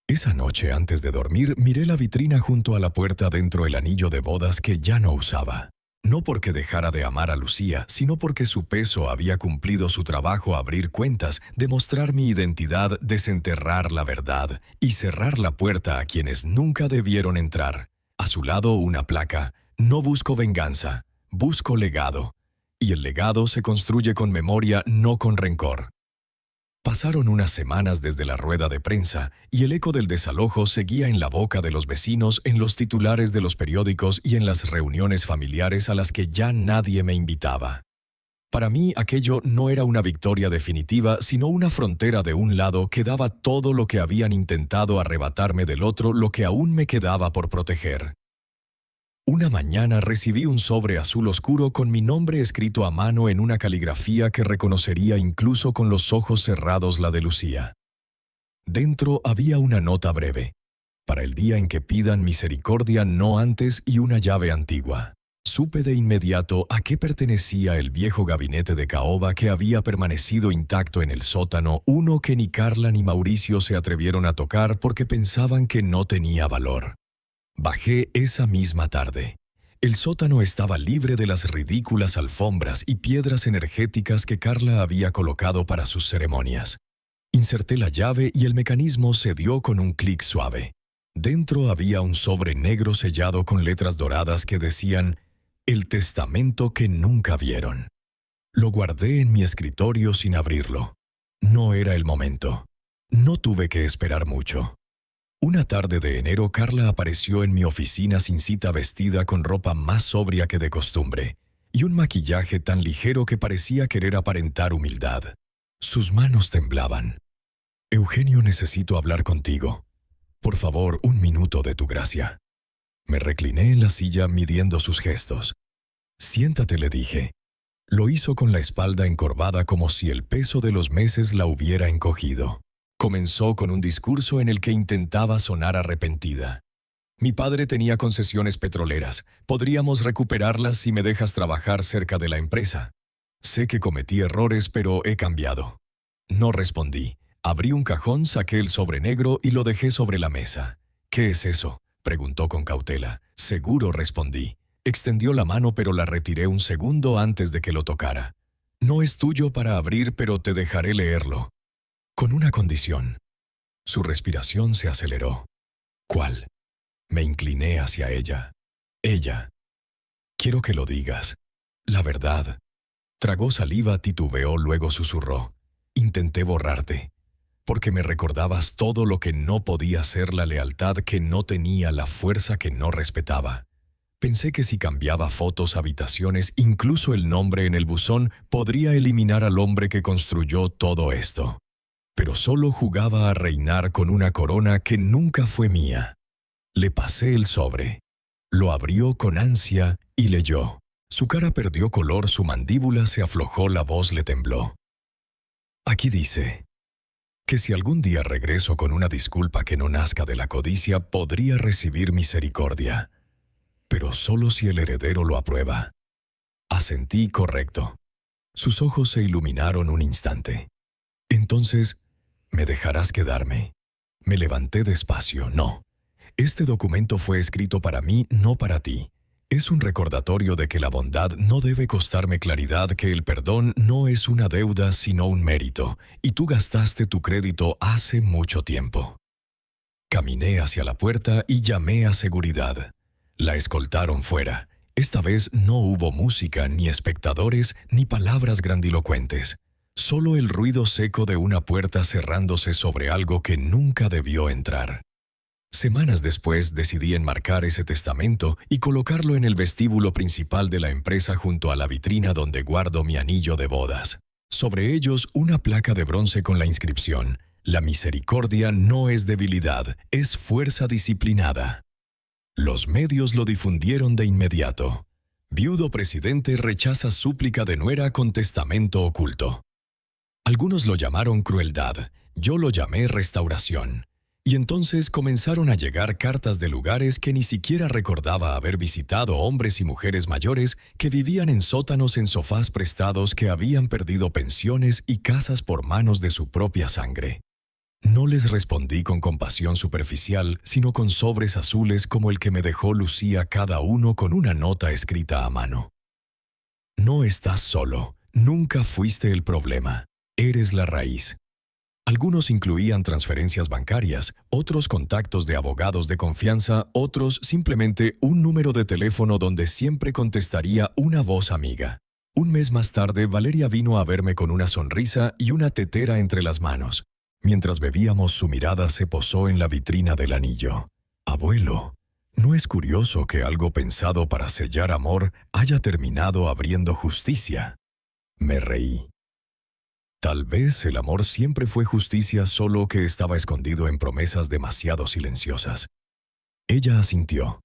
Esa noche, antes de dormir, miré la vitrina junto a la puerta dentro el anillo de bodas que ya no usaba. No porque dejara de amar a Lucía, sino porque su peso había cumplido su trabajo: abrir cuentas, demostrar mi identidad, desenterrar la verdad y cerrar la puerta a quienes nunca debieron entrar. A su lado una placa: no busco venganza, busco legado. Y el legado se construye con memoria, no con rencor. Pasaron unas semanas desde la rueda de prensa y el eco del desalojo seguía en la boca de los vecinos, en los titulares de los periódicos y en las reuniones familiares a las que ya nadie me invitaba. Para mí aquello no era una victoria definitiva, sino una frontera. De un lado quedaba todo lo que habían intentado arrebatarme, del otro lo que aún me quedaba por proteger. Una mañana recibí un sobre azul oscuro con mi nombre escrito a mano en una caligrafía que reconocería incluso con los ojos cerrados, la de Lucía. Dentro había una nota breve: para el día en que pidan misericordia, no antes, y una llave antigua. Supe de inmediato a qué pertenecía el viejo gabinete de caoba que había permanecido intacto en el sótano, uno que ni Carla ni Mauricio se atrevieron a tocar porque pensaban que no tenía valor. Bajé esa misma tarde. El sótano estaba libre de las ridículas alfombras y piedras energéticas que Carla había colocado para sus ceremonias. Inserté la llave y el mecanismo se dio con un clic suave. Dentro había un sobre negro sellado con letras doradas que decían: el testamento que nunca vieron. Lo guardé en mi escritorio sin abrirlo. No era el momento. No tuve que esperar mucho. Una tarde de enero, Carla apareció en mi oficina sin cita, vestida con ropa más sobria que de costumbre y un maquillaje tan ligero que parecía querer aparentar humildad. Sus manos temblaban. «Eugenio, necesito hablar contigo. Por favor, 1 minuto de tu gracia». Me recliné en la silla midiendo sus gestos. «Siéntate», le dije. Lo hizo con la espalda encorvada como si el peso de los meses la hubiera encogido. Comenzó con un discurso en el que intentaba sonar arrepentida. «Mi padre tenía concesiones petroleras. Podríamos recuperarlas si me dejas trabajar cerca de la empresa. Sé que cometí errores, pero he cambiado». No respondí. Abrí un cajón, saqué el sobre negro y lo dejé sobre la mesa. «¿Qué es eso?», preguntó con cautela. «Seguro», respondí. Extendió la mano, pero la retiré un segundo antes de que lo tocara. «No es tuyo para abrir, pero te dejaré leerlo. Con una condición». Su respiración se aceleró. ¿Cuál? Me incliné hacia ella. Ella. Quiero que lo digas. La verdad. Tragó saliva, titubeó, luego susurró. Intenté borrarte, porque me recordabas todo lo que no podía ser, la lealtad que no tenía, la fuerza que no respetaba. Pensé que si cambiaba fotos, habitaciones, incluso el nombre en el buzón, podría eliminar al hombre que construyó todo esto. Pero solo jugaba a reinar con una corona que nunca fue mía. Le pasé el sobre. Lo abrió con ansia y leyó. Su cara perdió color, su mandíbula se aflojó, la voz le tembló. Aquí dice que si algún día regreso con una disculpa que no nazca de la codicia, podría recibir misericordia. Pero solo si el heredero lo aprueba. Asentí correcto. Sus ojos se iluminaron un instante. Entonces, ¿me dejarás quedarme? Me levanté despacio. No. Este documento fue escrito para mí, no para ti. Es un recordatorio de que la bondad no debe costarme claridad, que el perdón no es una deuda sino un mérito, y tú gastaste tu crédito hace mucho tiempo. Caminé hacia la puerta y llamé a seguridad. La escoltaron fuera. Esta vez no hubo música, ni espectadores, ni palabras grandilocuentes. Solo el ruido seco de una puerta cerrándose sobre algo que nunca debió entrar. Semanas después decidí enmarcar ese testamento y colocarlo en el vestíbulo principal de la empresa junto a la vitrina donde guardo mi anillo de bodas. Sobre ellos una placa de bronce con la inscripción: La misericordia no es debilidad, es fuerza disciplinada. Los medios lo difundieron de inmediato. Viudo presidente rechaza súplica de nuera con testamento oculto. Algunos lo llamaron crueldad, yo lo llamé restauración. Y entonces comenzaron a llegar cartas de lugares que ni siquiera recordaba haber visitado, hombres y mujeres mayores que vivían en sótanos, en sofás prestados, que habían perdido pensiones y casas por manos de su propia sangre. No les respondí con compasión superficial, sino con sobres azules como el que me dejó Lucía, cada uno con una nota escrita a mano. No estás solo, nunca fuiste el problema, eres la raíz. Algunos incluían transferencias bancarias, otros contactos de abogados de confianza, otros simplemente un número de teléfono donde siempre contestaría una voz amiga. Un mes más tarde, Valeria vino a verme con una sonrisa y una tetera entre las manos. Mientras bebíamos, su mirada se posó en la vitrina del anillo. Abuelo, ¿no es curioso que algo pensado para sellar amor haya terminado abriendo justicia? Me reí. Tal vez el amor siempre fue justicia, solo que estaba escondido en promesas demasiado silenciosas. Ella asintió.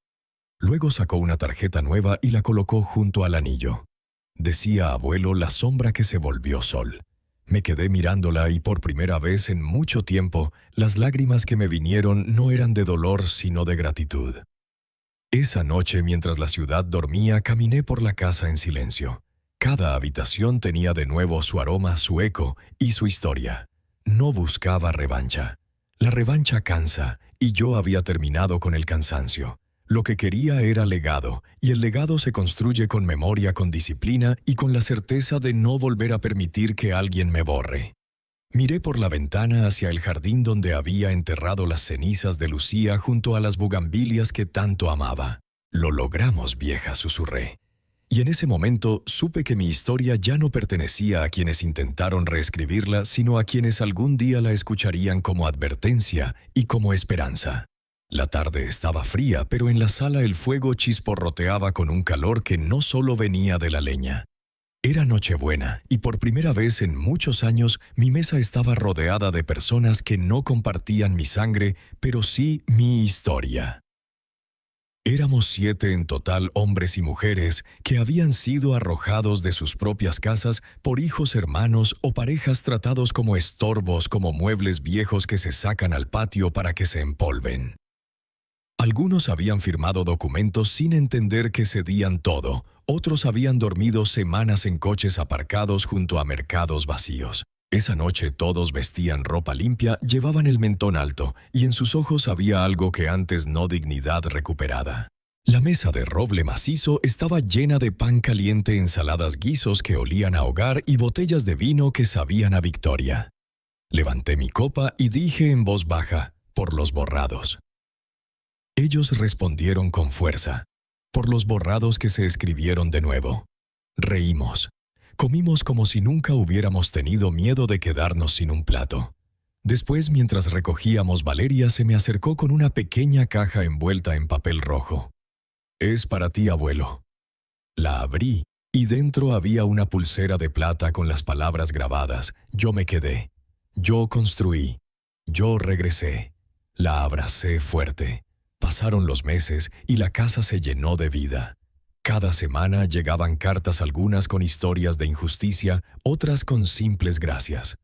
Luego sacó una tarjeta nueva y la colocó junto al anillo. Decía abuelo, la sombra que se volvió sol. Me quedé mirándola y por primera vez en mucho tiempo, las lágrimas que me vinieron no eran de dolor sino de gratitud. Esa noche, mientras la ciudad dormía, caminé por la casa en silencio. Cada habitación tenía de nuevo su aroma, su eco y su historia. No buscaba revancha. La revancha cansa, y yo había terminado con el cansancio. Lo que quería era legado, y el legado se construye con memoria, con disciplina y con la certeza de no volver a permitir que alguien me borre. Miré por la ventana hacia el jardín donde había enterrado las cenizas de Lucía junto a las bugambilias que tanto amaba. «Lo logramos, vieja», susurré. Y en ese momento supe que mi historia ya no pertenecía a quienes intentaron reescribirla, sino a quienes algún día la escucharían como advertencia y como esperanza. La tarde estaba fría, pero en la sala el fuego chisporroteaba con un calor que no solo venía de la leña. Era Nochebuena, y por primera vez en muchos años mi mesa estaba rodeada de personas que no compartían mi sangre, pero sí mi historia. Éramos 7 en total, hombres y mujeres, que habían sido arrojados de sus propias casas por hijos, hermanos o parejas tratados como estorbos, como muebles viejos que se sacan al patio para que se empolven. Algunos habían firmado documentos sin entender que cedían todo, otros habían dormido semanas en coches aparcados junto a mercados vacíos. Esa noche todos vestían ropa limpia, llevaban el mentón alto, y en sus ojos había algo que antes no: dignidad recuperada. La mesa de roble macizo estaba llena de pan caliente, ensaladas, guisos que olían a hogar y botellas de vino que sabían a victoria. Levanté mi copa y dije en voz baja, por los borrados. Ellos respondieron con fuerza, por los borrados que se escribieron de nuevo. Reímos. Comimos como si nunca hubiéramos tenido miedo de quedarnos sin un plato. Después, mientras recogíamos, Valeria se me acercó con una pequeña caja envuelta en papel rojo. «Es para ti, abuelo». La abrí y dentro había una pulsera de plata con las palabras grabadas. Yo me quedé. Yo construí. Yo regresé. La abracé fuerte. Pasaron los meses y la casa se llenó de vida. Cada semana llegaban cartas, algunas con historias de injusticia, otras con simples gracias.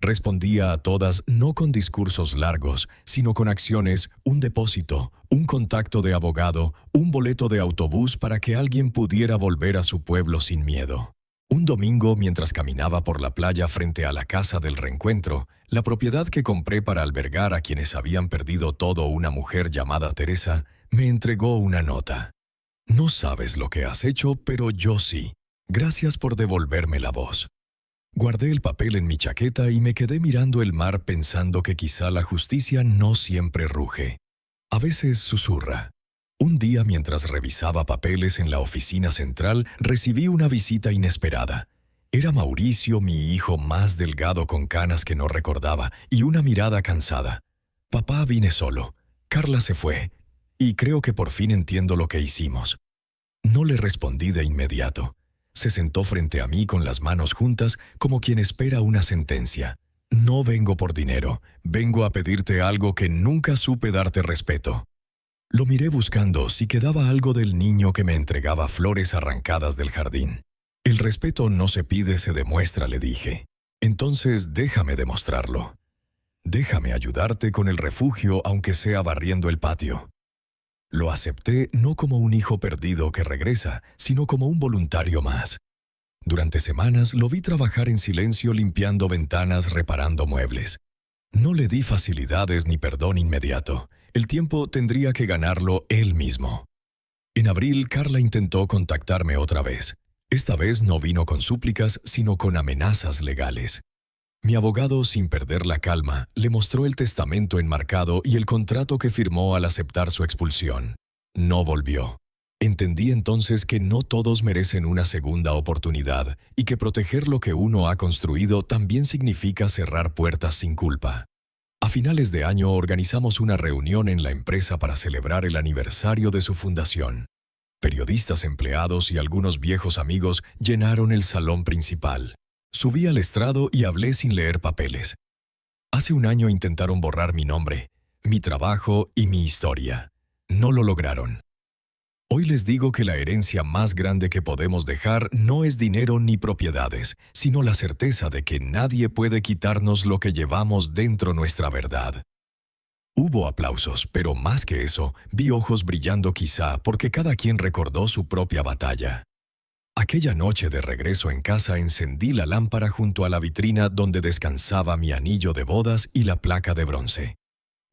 Respondía a todas no con discursos largos, sino con acciones, un depósito, un contacto de abogado, un boleto de autobús para que alguien pudiera volver a su pueblo sin miedo. Un domingo, mientras caminaba por la playa frente a la casa del reencuentro, la propiedad que compré para albergar a quienes habían perdido todo, una mujer llamada Teresa, me entregó una nota. «No sabes lo que has hecho, pero yo sí. Gracias por devolverme la voz». Guardé el papel en mi chaqueta y me quedé mirando el mar pensando que quizá la justicia no siempre ruge. A veces susurra. Un día, mientras revisaba papeles en la oficina central, recibí una visita inesperada. Era Mauricio, mi hijo más delgado con canas que no recordaba, y una mirada cansada. «Papá, vine solo. Carla se fue. Y creo que por fin entiendo lo que hicimos». No le respondí de inmediato. Se sentó frente a mí con las manos juntas como quien espera una sentencia. «No vengo por dinero. Vengo a pedirte algo que nunca supe darte: respeto». Lo miré buscando si quedaba algo del niño que me entregaba flores arrancadas del jardín. «El respeto no se pide, se demuestra», le dije. «Entonces déjame demostrarlo. Déjame ayudarte con el refugio, aunque sea barriendo el patio». Lo acepté no como un hijo perdido que regresa, sino como un voluntario más. Durante semanas lo vi trabajar en silencio, limpiando ventanas, reparando muebles. No le di facilidades ni perdón inmediato. El tiempo tendría que ganarlo él mismo. En abril, Carla intentó contactarme otra vez. Esta vez no vino con súplicas, sino con amenazas legales. Mi abogado, sin perder la calma, le mostró el testamento enmarcado y el contrato que firmó al aceptar su expulsión. No volvió. Entendí entonces que no todos merecen una segunda oportunidad y que proteger lo que uno ha construido también significa cerrar puertas sin culpa. A finales de año organizamos una reunión en la empresa para celebrar el aniversario de su fundación. Periodistas, empleados y algunos viejos amigos llenaron el salón principal. Subí al estrado y hablé sin leer papeles. Hace un año intentaron borrar mi nombre, mi trabajo y mi historia. No lo lograron. Hoy les digo que la herencia más grande que podemos dejar no es dinero ni propiedades, sino la certeza de que nadie puede quitarnos lo que llevamos dentro, nuestra verdad. Hubo aplausos, pero más que eso, vi ojos brillando, quizá porque cada quien recordó su propia batalla. Aquella noche de regreso en casa encendí la lámpara junto a la vitrina donde descansaba mi anillo de bodas y la placa de bronce.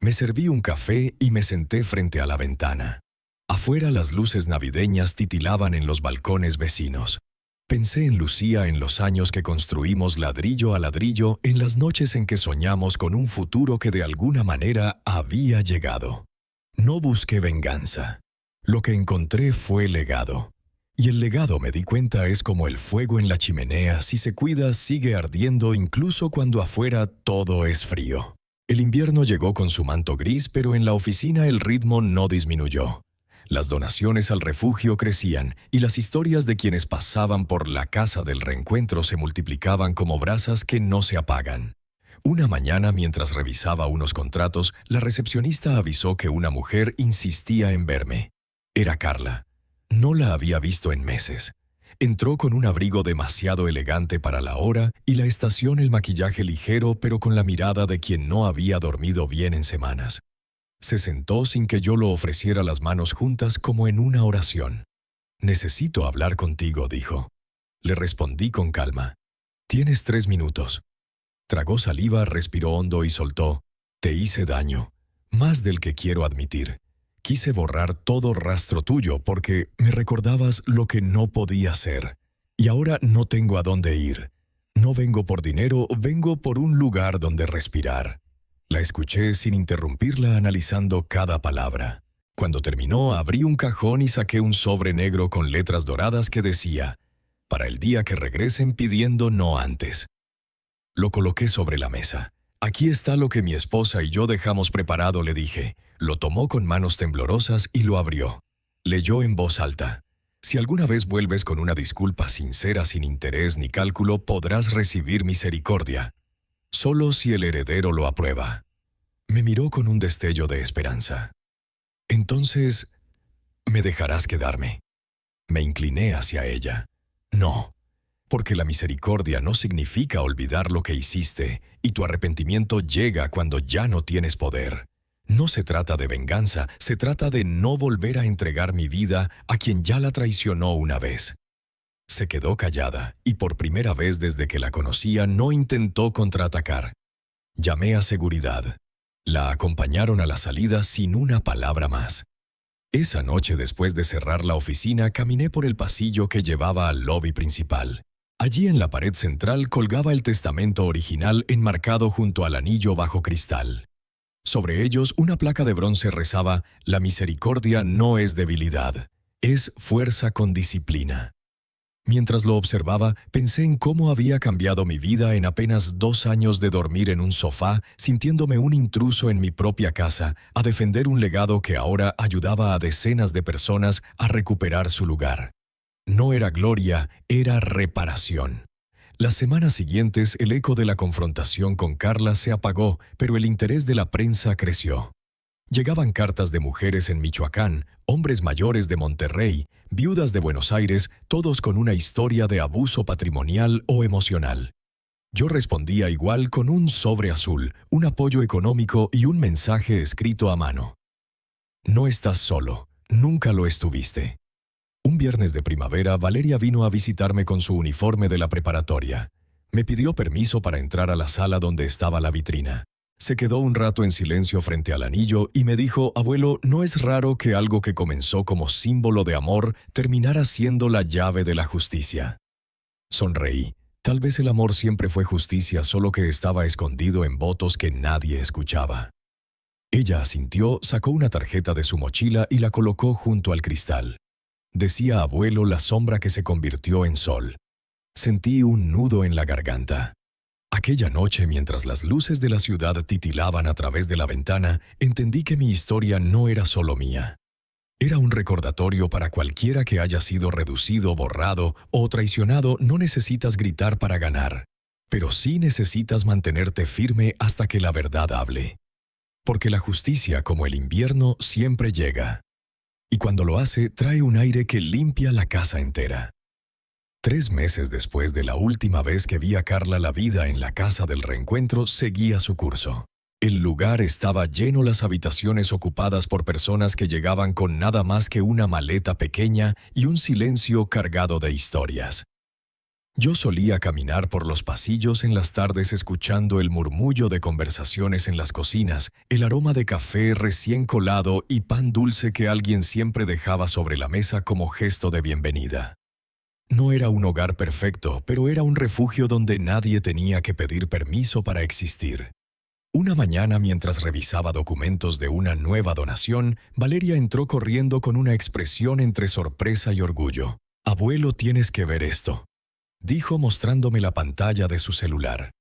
Me serví un café y me senté frente a la ventana. Afuera las luces navideñas titilaban en los balcones vecinos. Pensé en Lucía, en los años que construimos ladrillo a ladrillo, en las noches en que soñamos con un futuro que de alguna manera había llegado. No busqué venganza. Lo que encontré fue legado. Y el legado, me di cuenta, es como el fuego en la chimenea: si se cuida, sigue ardiendo incluso cuando afuera todo es frío. El invierno llegó con su manto gris, pero en la oficina el ritmo no disminuyó. Las donaciones al refugio crecían y las historias de quienes pasaban por la casa del reencuentro se multiplicaban como brasas que no se apagan. Una mañana, mientras revisaba unos contratos, la recepcionista avisó que una mujer insistía en verme. Era Carla. No la había visto en meses. Entró con un abrigo demasiado elegante para la hora y la estación, el maquillaje ligero, pero con la mirada de quien no había dormido bien en semanas. Se sentó sin que yo lo ofreciera, las manos juntas como en una oración. «Necesito hablar contigo», dijo. Le respondí con calma. «Tienes 3 minutos». Tragó saliva, respiró hondo y soltó. «Te hice daño, más del que quiero admitir. Quise borrar todo rastro tuyo porque me recordabas lo que no podía ser. Y ahora no tengo a dónde ir. No vengo por dinero, vengo por un lugar donde respirar. La escuché sin interrumpirla, analizando cada palabra. Cuando terminó, abrí un cajón y saqué un sobre negro con letras doradas que decía: para el día que regresen pidiendo no antes. Lo coloqué sobre la mesa. Aquí está lo que mi esposa y yo dejamos preparado, le dije. Lo tomó con manos temblorosas y lo abrió. Leyó en voz alta: si alguna vez vuelves con una disculpa sincera sin interés ni cálculo, podrás recibir misericordia. Solo si el heredero lo aprueba. Me miró con un destello de esperanza. Entonces, ¿me dejarás quedarme? Me incliné hacia ella. No, porque la misericordia no significa olvidar lo que hiciste, y tu arrepentimiento llega cuando ya no tienes poder. No se trata de venganza, se trata de no volver a entregar mi vida a quien ya la traicionó una vez. Se quedó callada, y por primera vez desde que la conocía no intentó contraatacar. Llamé a seguridad. La acompañaron a la salida sin una palabra más. Esa noche, después de cerrar la oficina, caminé por el pasillo que llevaba al lobby principal. Allí en la pared central colgaba el testamento original enmarcado junto al anillo bajo cristal. Sobre ellos, una placa de bronce rezaba: la misericordia no es debilidad, es fuerza con disciplina. Mientras lo observaba, pensé en cómo había cambiado mi vida en apenas 2 años de dormir en un sofá, sintiéndome un intruso en mi propia casa, a defender un legado que ahora ayudaba a decenas de personas a recuperar su lugar. No era gloria, era reparación. Las semanas siguientes, el eco de la confrontación con Carla se apagó, pero el interés de la prensa creció. Llegaban cartas de mujeres en Michoacán, hombres mayores de Monterrey, viudas de Buenos Aires, todos con una historia de abuso patrimonial o emocional. Yo respondía igual con un sobre azul, un apoyo económico y un mensaje escrito a mano. No estás solo, nunca lo estuviste. Un viernes de primavera, Valeria vino a visitarme con su uniforme de la preparatoria. Me pidió permiso para entrar a la sala donde estaba la vitrina. Se quedó un rato en silencio frente al anillo y me dijo: abuelo, ¿no es raro que algo que comenzó como símbolo de amor terminara siendo la llave de la justicia? Sonreí. Tal vez el amor siempre fue justicia, solo que estaba escondido en votos que nadie escuchaba. Ella asintió, sacó una tarjeta de su mochila y la colocó junto al cristal. Decía abuelo, la sombra que se convirtió en sol. Sentí un nudo en la garganta. Aquella noche, mientras las luces de la ciudad titilaban a través de la ventana, entendí que mi historia no era solo mía. Era un recordatorio para cualquiera que haya sido reducido, borrado o traicionado. No necesitas gritar para ganar, pero sí necesitas mantenerte firme hasta que la verdad hable. Porque la justicia, como el invierno, siempre llega. Y cuando lo hace, trae un aire que limpia la casa entera. 3 meses después de la última vez que vi a Carla, la vida en la casa del reencuentro seguía su curso. El lugar estaba lleno, las habitaciones ocupadas por personas que llegaban con nada más que una maleta pequeña y un silencio cargado de historias. Yo solía caminar por los pasillos en las tardes escuchando el murmullo de conversaciones en las cocinas, el aroma de café recién colado y pan dulce que alguien siempre dejaba sobre la mesa como gesto de bienvenida. No era un hogar perfecto, pero era un refugio donde nadie tenía que pedir permiso para existir. Una mañana, mientras revisaba documentos de una nueva donación, Valeria entró corriendo con una expresión entre sorpresa y orgullo. «Abuelo, tienes que ver esto», dijo mostrándome la pantalla de su celular.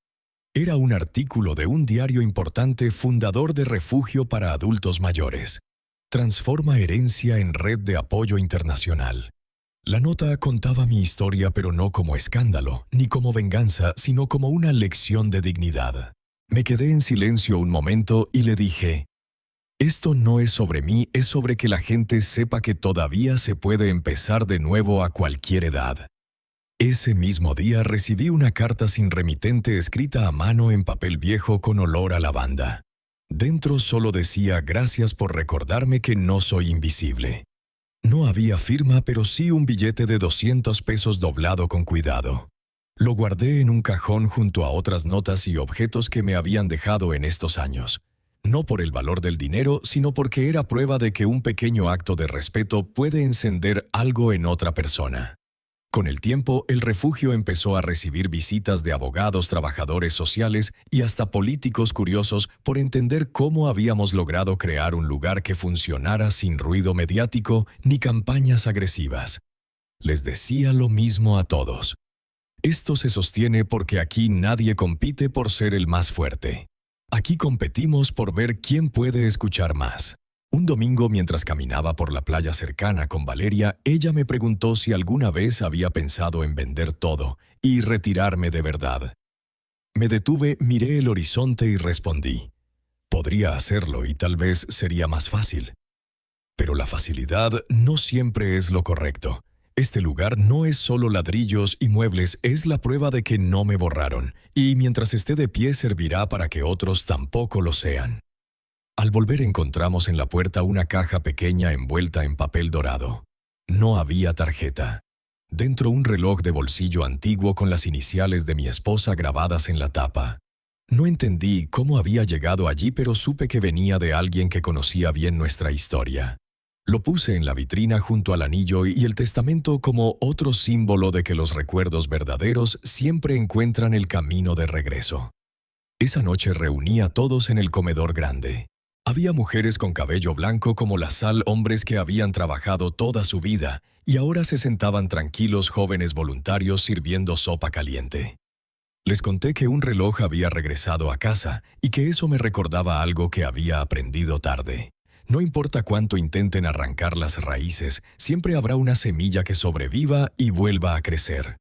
Era un artículo de un diario importante, fundador de refugio para adultos mayores. Transforma herencia en red de apoyo internacional. La nota contaba mi historia, pero no como escándalo, ni como venganza, sino como una lección de dignidad. Me quedé en silencio un momento y le dije: «Esto no es sobre mí, es sobre que la gente sepa que todavía se puede empezar de nuevo a cualquier edad». Ese mismo día recibí una carta sin remitente escrita a mano en papel viejo con olor a lavanda. Dentro solo decía: «Gracias por recordarme que no soy invisible». No había firma, pero sí un billete de 200 pesos doblado con cuidado. Lo guardé en un cajón junto a otras notas y objetos que me habían dejado en estos años. No por el valor del dinero, sino porque era prueba de que un pequeño acto de respeto puede encender algo en otra persona. Con el tiempo, el refugio empezó a recibir visitas de abogados, trabajadores sociales y hasta políticos curiosos por entender cómo habíamos logrado crear un lugar que funcionara sin ruido mediático ni campañas agresivas. Les decía lo mismo a todos. Esto se sostiene porque aquí nadie compite por ser el más fuerte. Aquí competimos por ver quién puede escuchar más. Un domingo, mientras caminaba por la playa cercana con Valeria, ella me preguntó si alguna vez había pensado en vender todo y retirarme de verdad. Me detuve, miré el horizonte y respondí. Podría hacerlo y tal vez sería más fácil. Pero la facilidad no siempre es lo correcto. Este lugar no es solo ladrillos y muebles, es la prueba de que no me borraron, y mientras esté de pie servirá para que otros tampoco lo sean. Al volver encontramos en la puerta una caja pequeña envuelta en papel dorado. No había tarjeta. Dentro un reloj de bolsillo antiguo con las iniciales de mi esposa grabadas en la tapa. No entendí cómo había llegado allí, pero supe que venía de alguien que conocía bien nuestra historia. Lo puse en la vitrina junto al anillo y el testamento como otro símbolo de que los recuerdos verdaderos siempre encuentran el camino de regreso. Esa noche reuní a todos en el comedor grande. Había mujeres con cabello blanco como la sal, hombres que habían trabajado toda su vida y ahora se sentaban tranquilos jóvenes voluntarios sirviendo sopa caliente. Les conté que un reloj había regresado a casa y que eso me recordaba algo que había aprendido tarde. No importa cuánto intenten arrancar las raíces, siempre habrá una semilla que sobreviva y vuelva a crecer.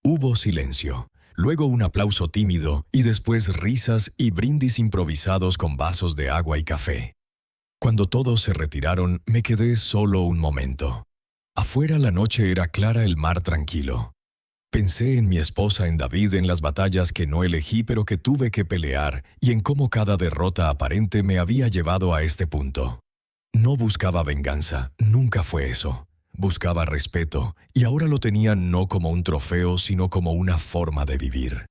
Hubo silencio. Luego un aplauso tímido y después risas y brindis improvisados con vasos de agua y café. Cuando todos se retiraron, me quedé solo un momento. Afuera la noche era clara, el mar tranquilo. Pensé en mi esposa, en David, en las batallas que no elegí pero que tuve que pelear y en cómo cada derrota aparente me había llevado a este punto. No buscaba venganza, nunca fue eso. Buscaba respeto, y ahora lo tenía no como un trofeo, sino como una forma de vivir.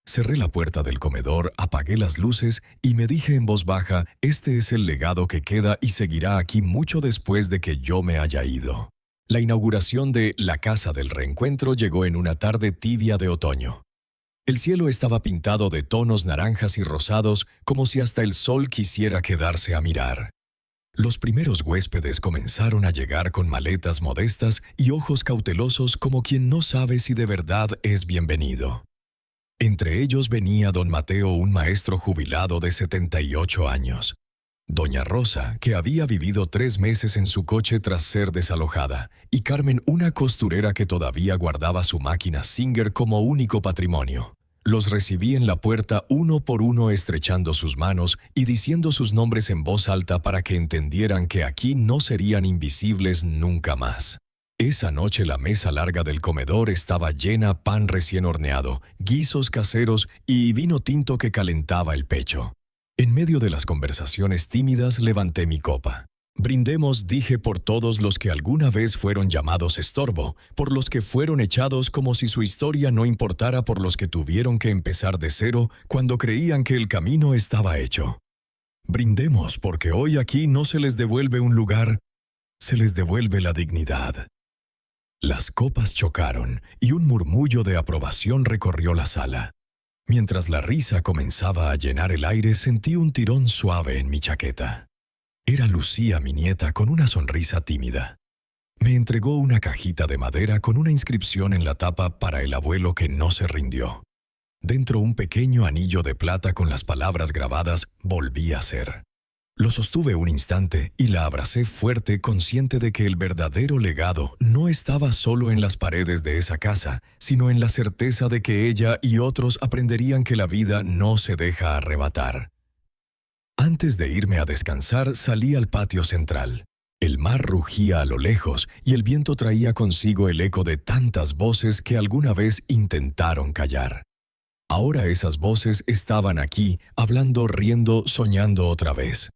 Cerré la puerta del comedor, apagué las luces y me dije en voz baja, este es el legado que queda y seguirá aquí mucho después de que yo me haya ido. La inauguración de La Casa del Reencuentro llegó en una tarde tibia de otoño. El cielo estaba pintado de tonos naranjas y rosados, como si hasta el sol quisiera quedarse a mirar. Los primeros huéspedes comenzaron a llegar con maletas modestas y ojos cautelosos como quien no sabe si de verdad es bienvenido. Entre ellos venía don Mateo, un maestro jubilado de 78 años. Doña Rosa, que había vivido 3 meses en su coche tras ser desalojada, y Carmen, una costurera que todavía guardaba su máquina Singer como único patrimonio. Los recibí en la puerta uno por uno estrechando sus manos y diciendo sus nombres en voz alta para que entendieran que aquí no serían invisibles nunca más. Esa noche la mesa larga del comedor estaba llena, pan recién horneado, guisos caseros y vino tinto que calentaba el pecho. En medio de las conversaciones tímidas levanté mi copa. Brindemos, dije, por todos los que alguna vez fueron llamados estorbo, por los que fueron echados como si su historia no importara, por los que tuvieron que empezar de cero cuando creían que el camino estaba hecho. Brindemos porque hoy aquí no se les devuelve un lugar, se les devuelve la dignidad. Las copas chocaron y un murmullo de aprobación recorrió la sala. Mientras la risa comenzaba a llenar el aire, sentí un tirón suave en mi chaqueta. Era Lucía, mi nieta, con una sonrisa tímida. Me entregó una cajita de madera con una inscripción en la tapa para el abuelo que no se rindió. Dentro un pequeño anillo de plata con las palabras grabadas, volví a ser. Lo sostuve un instante y la abracé fuerte, consciente de que el verdadero legado no estaba solo en las paredes de esa casa, sino en la certeza de que ella y otros aprenderían que la vida no se deja arrebatar. Antes de irme a descansar, salí al patio central. El mar rugía a lo lejos y el viento traía consigo el eco de tantas voces que alguna vez intentaron callar. Ahora esas voces estaban aquí, hablando, riendo, soñando otra vez.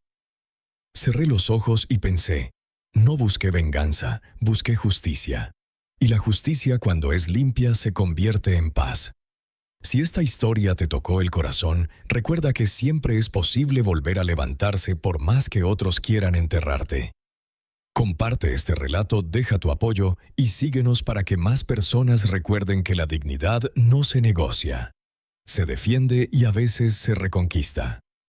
Cerré los ojos y pensé, no busqué venganza, busqué justicia. Y la justicia, cuando es limpia, se convierte en paz. Si esta historia te tocó el corazón, recuerda que siempre es posible volver a levantarse por más que otros quieran enterrarte. Comparte este relato, deja tu apoyo y síguenos para que más personas recuerden que la dignidad no se negocia, se defiende y a veces se reconquista.